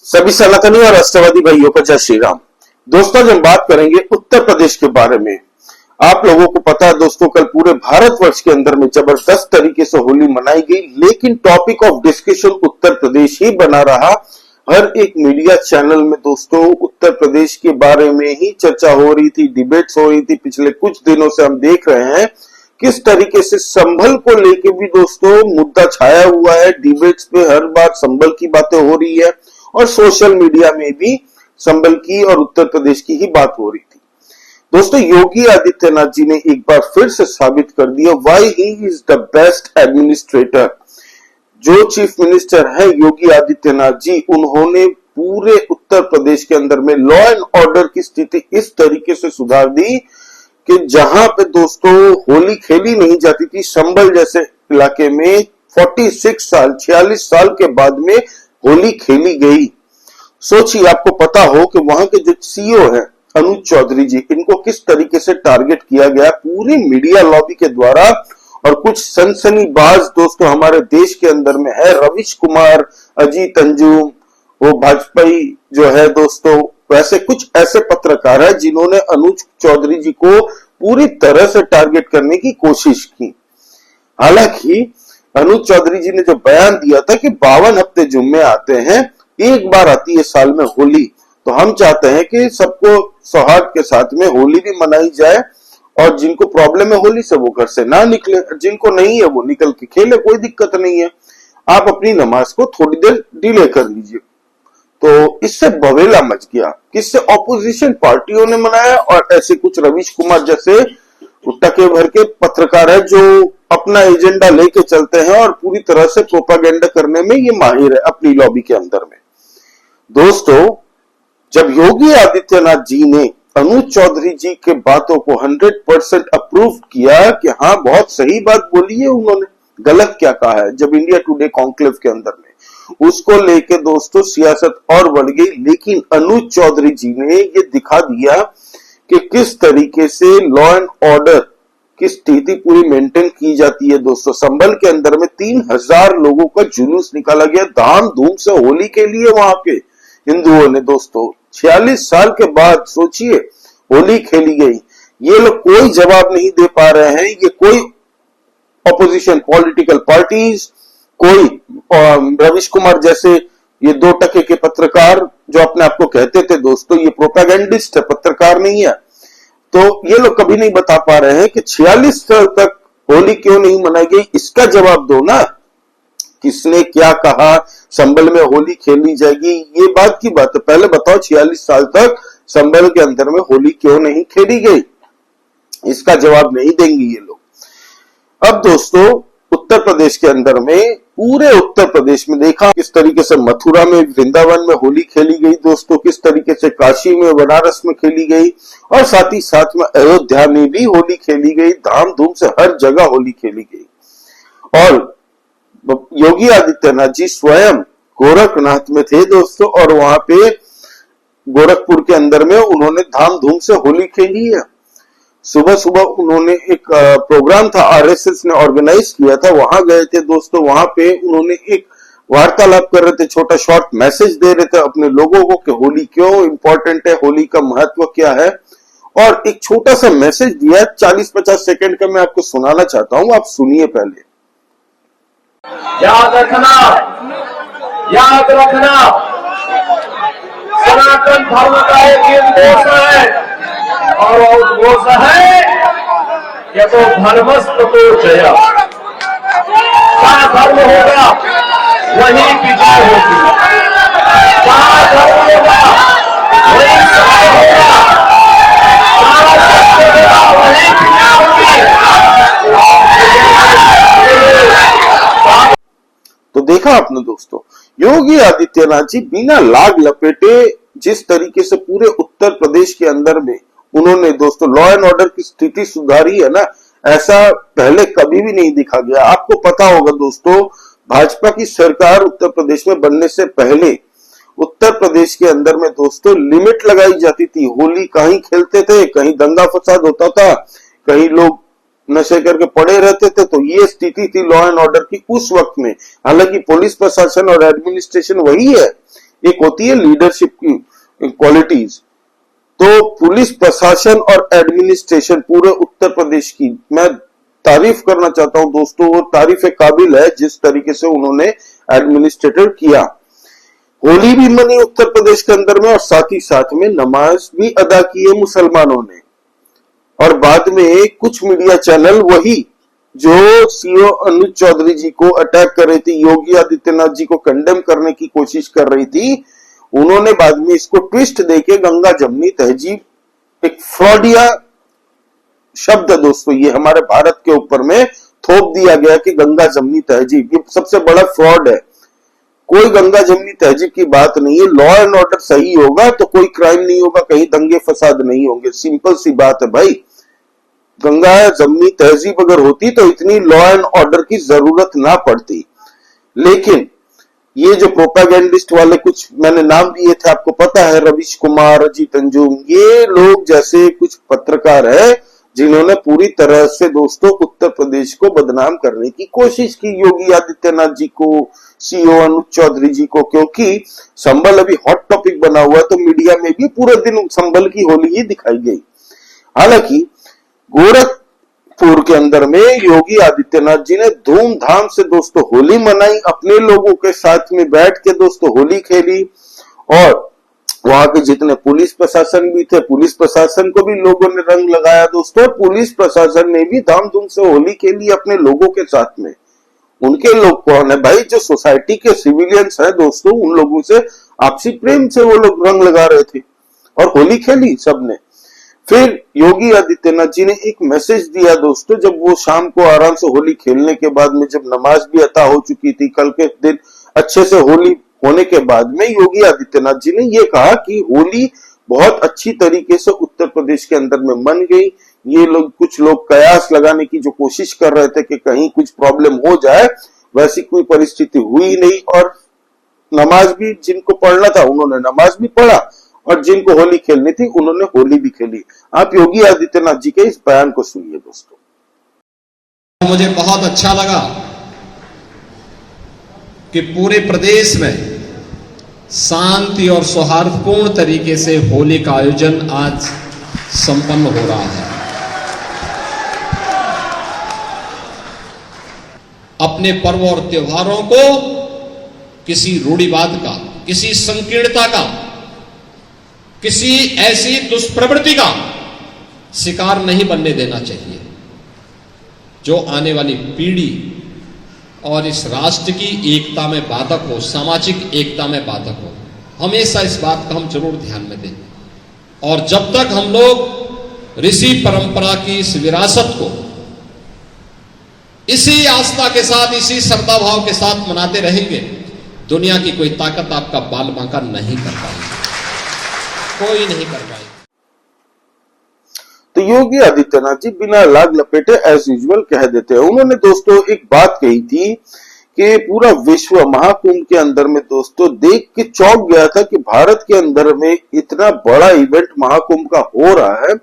सभी सनातनी और राष्ट्रवादी भाइयों को जय श्री राम। दोस्तों, जब बात करेंगे उत्तर प्रदेश के बारे में, आप लोगों को पता है दोस्तों, कल पूरे भारतवर्ष के अंदर में जबरदस्त तरीके से होली मनाई गई, लेकिन topic of discussion Uttar Pradesh ही बना रहा। हर एक मीडिया चैनल में दोस्तों उत्तर प्रदेश के बारे में ही चर्चा हो रही थी, डिबेट्स हो रही थी। पिछले कुछ दिनों से हम देख रहे हैं किस तरीके से संभल को लेके भी दोस्तों मुद्दा छाया हुआ है। डिबेट्स पे हर बार संभल की बातें हो रही है और सोशल मीडिया में भी संभल की और उत्तर प्रदेश की ही बात हो रही थी। दोस्तों, योगी आदित्यनाथ जी ने एक बार फिर से साबित कर दिया why he is the best administrator. जो चीफ मिनिस्टर है योगी आदित्यनाथ जी, उन्होंने पूरे उत्तर प्रदेश के अंदर में लॉ एंड ऑर्डर की स्थिति इस तरीके से सुधार दी कि जहां पे दोस्तों होली खेली नहीं जाती थी, संभल जैसे इलाके में 46 साल के बाद में होली खेली गई। सोचिए, आपको पता हो कि वहां के जो सीईओ है अनुज चौधरी जी, इनको किस तरीके से टारगेट किया गया पूरी मीडिया लॉबी के द्वारा। और कुछ सनसनीबाज दोस्तों हमारे देश के अंदर में है, रविश कुमार, अजीत अंजुम, वो भाजपाई जो है दोस्तों, वैसे कुछ ऐसे पत्रकार है जिन्होंने अनुज चौधरी जी को पूरी तरह से टारगेट करने की कोशिश की। हालांकि अनुज चौधरी जी ने जो बयान दिया था कि 52 हफ्ते जुम्मे आते हैं, एक बार आती है साल में होली, तो हम चाहते हैं कि सबको सौहार्द के साथ में होली भी मनाई जाए और जिनको प्रॉब्लम है होली से वो घर से ना निकले, जिनको नहीं है वो निकल के खेले, कोई दिक्कत नहीं है। आप अपनी नमाज को थोड़ी देर डिले कर लीजिए। तो इससे बवेला मच गया, किससे? ऑपोजिशन पार्टियों ने मनाया और ऐसे कुछ रविश कुमार जैसे टके भर के पत्रकार है जो अपना एजेंडा लेके चलते हैं और पूरी तरह से प्रोपागेंडा करने में ये माहिर है अपनी लॉबी के अंदर में। दोस्तों, जब योगी आदित्यनाथ जी ने अनुज चौधरी जी के बातों को 100% अप्रूव किया कि हाँ बहुत सही बात बोली है उन्होंने, गलत क्या कहा है, जब इंडिया टुडे कॉन्क्लेव के अंदर में उसको लेके दोस्तों सियासत और बढ़ गई। लेकिन अनुज चौधरी जी ने ये दिखा दिया कि किस तरीके से लॉ एंड ऑर्डर की स्थिति पूरी मेंटेन की जाती है। दोस्तों, संभल के अंदर में 3000 लोगों का जुलूस निकाला गया धाम धूम से होली के लिए। वहां पे हिंदुओं ने दोस्तों 46 साल के बाद सोचिए होली खेली गई। ये लोग कोई जवाब नहीं दे पा रहे हैं, ये कोई ऑपोजिशन पॉलिटिकल पार्टीज, कोई रविश कुमार जैसे ये 2 टके के पत्रकार जो अपने आप को कहते थे दोस्तों ये प्रोपेगेंडिस्ट है, पत्रकार नहीं है, तो ये लोग कभी नहीं बता पा रहे हैं कि 46 साल तक होली क्यों नहीं मनाई गई। इसका जवाब दो ना, किसने क्या कहा संभल में होली खेली जाएगी, ये बात की बात है। पहले बताओ 46 साल तक संभल के अंदर में होली क्यों नहीं खेली गई, इसका जवाब नहीं देंगे ये लोग। अब दोस्तों, उत्तर प्रदेश के अंदर में, पूरे उत्तर प्रदेश में देखा किस तरीके से मथुरा में, वृंदावन में होली खेली गई दोस्तों, किस तरीके से काशी में, बनारस में खेली गई और साथ ही साथ में अयोध्या में भी होली खेली गई, धाम धूम से हर जगह होली खेली गई। और योगी आदित्यनाथ जी स्वयं गोरखनाथ में थे दोस्तों और वहां पे गोरखपुर के अंदर में उन्होंने धाम धूम से होली खेली है। सुबह सुबह उन्होंने एक प्रोग्राम था, आरएसएस ने ऑर्गेनाइज किया था, वहां गए थे दोस्तों। वहां पे उन्होंने एक वार्तालाप कर रहे थे, छोटा शॉर्ट मैसेज दे रहे थे अपने लोगों को कि होली क्यों इंपॉर्टेंट है, होली का महत्व क्या है, और एक छोटा सा मैसेज दिया 40-50 सेकंड का, मैं आपको सुनाना चाहता हूं, आप सुनिए पहले। याद रखना, याद रखना, सनातन धर्म का एक उद्घोष है और वो उद्घोष है कि तो धर्मस्थ तो जया। क्या धर्म होगा वही विजय होगी, क्या धर्म होगा वही सत्य होगा, क्या सत्य होगा वही विजय होगी। तो देखा आपने दोस्तों, योगी आदित्यनाथ जी बिना लाग लपेटे जिस तरीके से पूरे उत्तर प्रदेश के अंदर में उन्होंने दोस्तों लॉ एंड ऑर्डर की स्थिति सुधारी है ना, ऐसा पहले कभी भी नहीं दिखा गया। आपको पता होगा दोस्तों, भाजपा की सरकार उत्तर प्रदेश में बनने से पहले उत्तर प्रदेश के अंदर में दोस्तों लिमिट लगाई जाती थी। होली कहीं खेलते थे, कहीं दंगा फसाद होता था, कहीं लोग नशे करके पड़े रहते थे, तो ये स्थिति थी लॉ एंड ऑर्डर की उस वक्त में। हालांकि पुलिस प्रशासन और एडमिनिस्ट्रेशन वही है, एक होती है लीडरशिप की क्वालिटीज। तो पुलिस प्रशासन और एडमिनिस्ट्रेशन पूरे उत्तर प्रदेश की मैं तारीफ करना चाहता हूं दोस्तों, और तारीफ काबिल है जिस तरीके से उन्होंने एडमिनिस्ट्रेटर किया। होली भी मनी उत्तर प्रदेश के अंदर में, और साथ ही साथ में नमाज भी अदा की है मुसलमानों ने। और बाद में कुछ मीडिया चैनल वही जो सीओ अनुज चौधरी जी को अटैक कर रही थी, योगी आदित्यनाथ जी को कंडेम करने की कोशिश कर रही थी, उन्होंने बाद में इसको ट्विस्ट देके गंगा जमनी तहजीब, एक फ्रॉडिया शब्द है दोस्तों, ये हमारे भारत के ऊपर में थोप दिया गया कि गंगा जमनी तहजीब, ये सबसे बड़ा फ्रॉड है। कोई गंगा जमनी तहजीब की बात नहीं है। लॉ एंड ऑर्डर सही होगा तो कोई क्राइम नहीं होगा, कहीं दंगे फसाद नहीं होंगे, सिंपल सी बात है भाई। गंगा जमनी तहजीब अगर होती तो इतनी लॉ एंड ऑर्डर की जरूरत ना पड़ती। लेकिन ये जो प्रोपेगेंडिस्ट वाले कुछ मैंने नाम दिए थे, आपको पता है, रवीश कुमार, अजीत अंजुम, ये लोग जैसे कुछ पत्रकार है जिन्होंने पूरी तरह से दोस्तों उत्तर प्रदेश को बदनाम करने की कोशिश की, योगी आदित्यनाथ जी को, सीओ अनुज चौधरी जी को, क्योंकि संभल अभी हॉट टॉपिक बना हुआ है तो मीडिया में भी पूरे दिन संभल की होली ही दिखाई गई। हालांकि गोरखपुर के अंदर में योगी आदित्यनाथ जी ने धूमधाम से दोस्तों होली मनाई, अपने लोगों के साथ में बैठ के दोस्तों होली खेली। और वहां के जितने पुलिस प्रशासन भी थे, पुलिस प्रशासन को भी लोगों ने रंग लगाया दोस्तों। पुलिस प्रशासन ने भी धामधूम से होली खेली अपने लोगों के साथ में। उनके लोग कौन है भाई? जो सोसाइटी के सिविलियंस हैं दोस्तों, उन लोगों से आपसी प्रेम से वो लोग रंग लगा रहे थे और होली खेली सबने। फिर योगी आदित्यनाथ जी ने एक मैसेज दिया दोस्तों, जब वो शाम को आराम से होली खेलने के बाद में, जब नमाज भी अता हो चुकी थी, कल के दिन अच्छे से होली होने के बाद में योगी आदित्यनाथ जी ने ये कहा कि होली बहुत अच्छी तरीके से उत्तर प्रदेश के अंदर में मन गई। ये लोग, कुछ लोग कयास लगाने की जो कोशिश कर रहे थे कि कहीं कुछ प्रॉब्लम हो जाए, वैसी कोई परिस्थिति हुई नहीं। और नमाज भी जिनको पढ़ना था उन्होंने नमाज भी पढ़ा, और जिनको होली खेलनी थी उन्होंने होली भी खेली। आप योगी आदित्यनाथ जी के इस बयान को सुनिए दोस्तों। मुझे बहुत अच्छा लगा कि पूरे प्रदेश में शांति और सौहार्दपूर्ण तरीके से होली का आयोजन आज संपन्न हो रहा है। अपने पर्व और त्योहारों को किसी रूढ़िवाद का, किसी संकीर्णता का, किसी ऐसी दुष्प्रवृत्ति का शिकार नहीं बनने देना चाहिए जो आने वाली पीढ़ी और इस राष्ट्र की एकता में बाधक हो, सामाजिक एकता में बाधक हो। हमेशा इस बात का हम जरूर ध्यान में दें। और जब तक हम लोग ऋषि परंपरा की इस विरासत को इसी आस्था के साथ, इसी श्रद्धा भाव के साथ मनाते रहेंगे, दुनिया की कोई ताकत आपका बाल बांका नहीं कर पाएगी, कोई नहीं कर पाएगी। तो योगी आदित्यनाथ जी बिना लाग लपेटे एज यूजुअल कह देते हैं। उन्होंने दोस्तों एक बात कही थी कि पूरा विश्व महाकुंभ के अंदर में दोस्तों देख के चौंक गया था कि भारत के अंदर में इतना बड़ा इवेंट महाकुंभ का हो रहा है।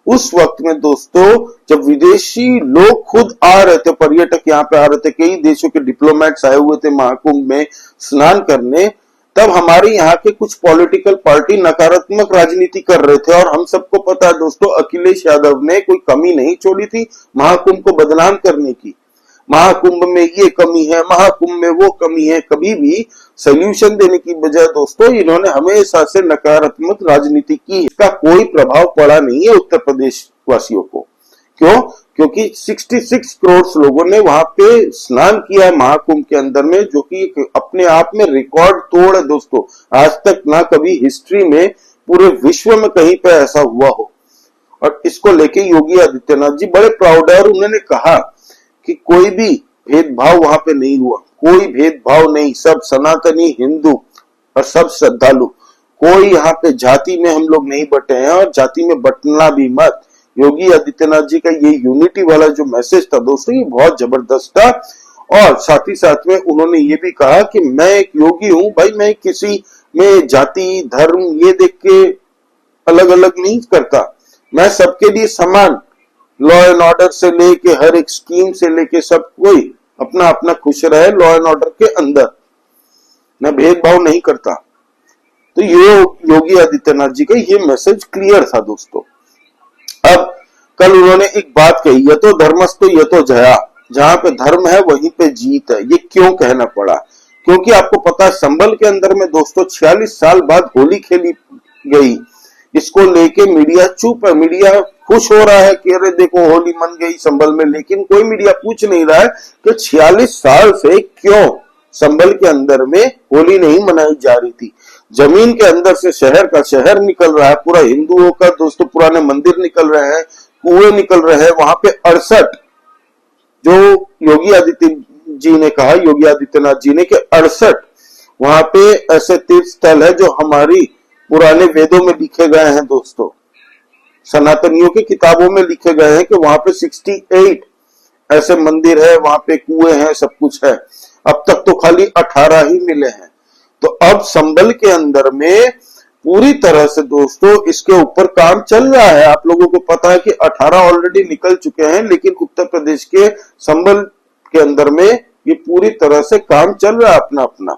उस वक्त में दोस्तों जब विदेशी लोग खुद आ रहे थे, पर्यटक यहाँ पे आ रहे थे, कई देशों के डिप्लोमेट्स आए हुए थे महाकुंभ में स्नान करने, तब हमारे यहाँ के कुछ पॉलिटिकल पार्टी नकारात्मक राजनीति कर रहे थे। और हम सबको पता है दोस्तों, अखिलेश यादव ने कोई कमी नहीं छोड़ी थी महाकुंभ को बदनाम करने की। महाकुंभ में ये कमी है, महाकुंभ में वो कमी है, कभी भी सोल्यूशन देने की बजाय दोस्तों इन्होंने हमेशा से नकारात्मक राजनीति की। इसका कोई प्रभाव पड़ा नहीं है उत्तर प्रदेश वासियों को। क्यों? क्योंकि 66 करोड़ लोगों ने वहां पे स्नान किया महाकुंभ के अंदर में, जो कि अपने आप में रिकॉर्ड तोड़ है दोस्तों। आज तक ना कभी हिस्ट्री में पूरे विश्व में कहीं पे ऐसा हुआ हो। और इसको लेके योगी आदित्यनाथ जी बड़े प्राउड है। और उन्होंने कहा कि कोई भी भेदभाव वहां पे नहीं हुआ, कोई भेदभाव नहीं, सब सनातनी हिंदू और सब श्रद्धालु, कोई यहाँ पे जाति में हम लोग नहीं बटे हैं और जाति में बटना भी मत। योगी आदित्यनाथ जी का ये यूनिटी वाला जो मैसेज था दोस्तों, ये बहुत जबरदस्त था। और साथ ही साथ में उन्होंने ये भी कहा कि मैं एक योगी हूं भाई, मैं किसी में जाति धर्म ये देख के अलग अलग नहीं करता, मैं सबके लिए समान, लॉ एंड ऑर्डर से लेके हर एक स्कीम से लेके सब कोई अपना अपना खुश रहे लॉ एंड ऑर्डर के अंदर, मैं भेदभाव नहीं करता। तो ये योगी आदित्यनाथ जी का ये मैसेज क्लियर था दोस्तों। अब कल उन्होंने एक बात कही, ये तो धर्मस्तु ये तो जया, जहां पे धर्म है वहीं पे जीत है। ये क्यों कहना पड़ा? क्योंकि आपको पता है संभल के अंदर में दोस्तों 46 साल बाद होली खेली गई, इसको लेके मीडिया चुप है। मीडिया खुश हो रहा है कि अरे देखो होली मन गई संभल में, लेकिन कोई मीडिया पूछ नहीं रहा है कि 46 साल से क्यों संभल के अंदर में होली नहीं मनाई जा रही थी। जमीन के अंदर से शहर का शहर निकल रहा है, पूरा हिंदुओं का दोस्तों पुराने मंदिर निकल रहे हैं, कुएं निकल रहे हैं। वहां पे 68 जो योगी आदित्यनाथ जी ने कि 68 वहां पे ऐसे तीर्थ स्थल है जो हमारी पुराने वेदों में लिखे गए हैं दोस्तों, सनातनियों की किताबों में लिखे गए हैं कि वहां पे 68 ऐसे मंदिर है, वहां पे कुएं हैं, सब कुछ है। अब तक तो खाली 18 ही मिले हैं। तो अब संभल के अंदर में पूरी तरह से दोस्तों इसके ऊपर काम चल रहा है। आप लोगों को पता है कि 18 ऑलरेडी निकल चुके हैं, लेकिन उत्तर प्रदेश के संभल के अंदर में ये पूरी तरह से काम चल रहा है अपना अपना।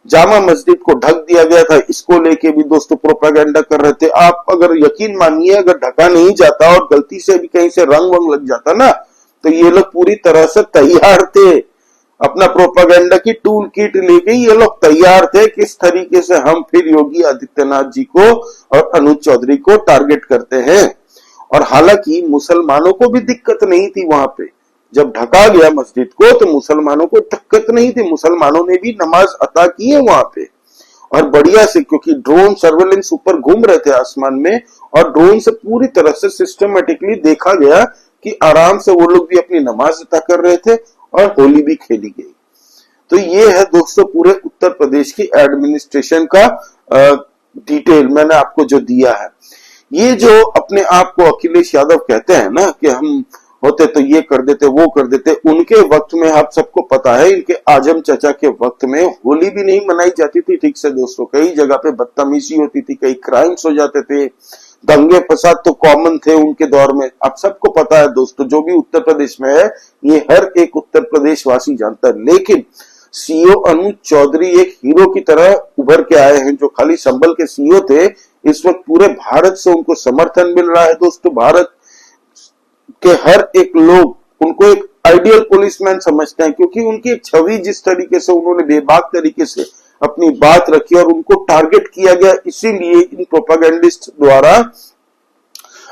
जामा मस्जिद को ढक दिया गया था, इसको लेके भी दोस्तों प्रोपेगेंडा कर रहे थे। आप अगर यकीन मानिए, अगर ढका नहीं जाता और गलती से भी कहीं से रंग वंग लग जाता ना, तो ये लोग पूरी तरह से तैयार थे, अपना प्रोपेगेंडा की टूल किट लेके ये लोग तैयार थे किस तरीके से हम फिर योगी आदित्यनाथ जी को और अनुज चौधरी को टारगेट करते हैं। और हालांकि मुसलमानों को भी दिक्कत नहीं थी वहां पे, जब ढका गया मस्जिद को तो मुसलमानों को दिक्कत नहीं थी, मुसलमानों ने भी नमाज अता की है वहां पे और बढ़िया से, क्योंकि ड्रोन सर्वेलेंस ऊपर घूम रहे थे आसमान में और ड्रोन से पूरी तरह से सिस्टमेटिकली देखा गया कि आराम से वो लोग भी अपनी नमाज अता कर रहे थे और होली भी खेली गई। तो ये है दोस्तों पूरे उत्तर प्रदेश की एडमिनिस्ट्रेशन का डिटेल मैंने आपको जो दिया है। ये जो अपने आप को अखिलेश यादव कहते हैं ना कि हम होते तो ये कर देते वो कर देते, उनके वक्त में आप सबको पता है, इनके आजम चाचा के वक्त में होली भी नहीं मनाई जाती थी ठीक से दोस्तों। कई जगह पे बदतमीजी होती थी, कई क्राइम्स हो जाते थे, दंगे फसाद तो कॉमन थे उनके दौर में। आप सबको पता है दोस्तों, जो भी उत्तर प्रदेश में है ये हर एक उत्तर प्रदेश वासी जानता है। लेकिन सीओ अनुज चौधरी एक हीरो की तरह उभर के आए हैं, जो खाली संभल के सीओ थे, इस वक्त पूरे भारत से उनको समर्थन मिल रहा है दोस्तों। भारत के हर एक लोग उनको एक आइडियल पुलिसमैन समझते हैं, क्योंकि उनकी एक छवि जिस तरीके से उन्होंने बेबाक तरीके से अपनी बात रखी और उनको टारगेट किया गया, इसीलिए इन प्रोपेगेंडिस्ट द्वारा।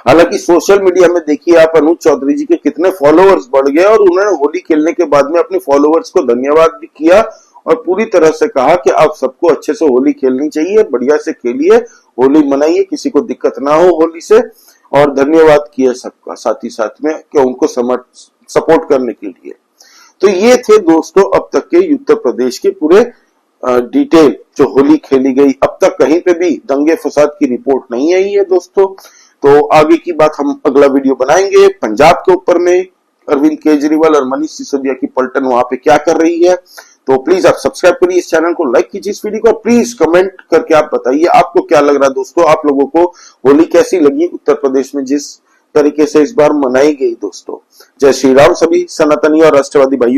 हालांकि सोशल मीडिया में देखिए आप अनुज चौधरी जी के कितने फॉलोअर्स बढ़ गए और उन्होंने होली खेलने के बाद में अपने फॉलोअर्स को धन्यवाद भी किया और पूरी तरह से कहा कि आप सबको अच्छे से होली खेलनी चाहिए, बढ़िया से खेलिए, होली मनाइए, किसी को दिक्कत ना हो होली से, और धन्यवाद किया सबका साथ ही साथ में कि उनको सपोर्ट करने के लिए। तो ये थे दोस्तों अब तक के उत्तर प्रदेश के पूरे डिटेल जो होली खेली गई। अब तक कहीं पे भी दंगे फसाद की रिपोर्ट नहीं आई है दोस्तों। तो आगे की बात हम अगला वीडियो बनाएंगे पंजाब के ऊपर में, अरविंद केजरीवाल और मनीष सिसोदिया की पलटन वहां पे क्या कर रही है। तो प्लीज आप सब्सक्राइब करिए इस चैनल को, लाइक कीजिए इस वीडियो को, प्लीज कमेंट करके आप बताइए आपको क्या लग रहा है दोस्तों, आप लोगों को होली कैसी लगी उत्तर प्रदेश में जिस तरीके से इस बार मनाई गई दोस्तों। जय श्री राम सभी सनातनी और राष्ट्रवादी भाइयों।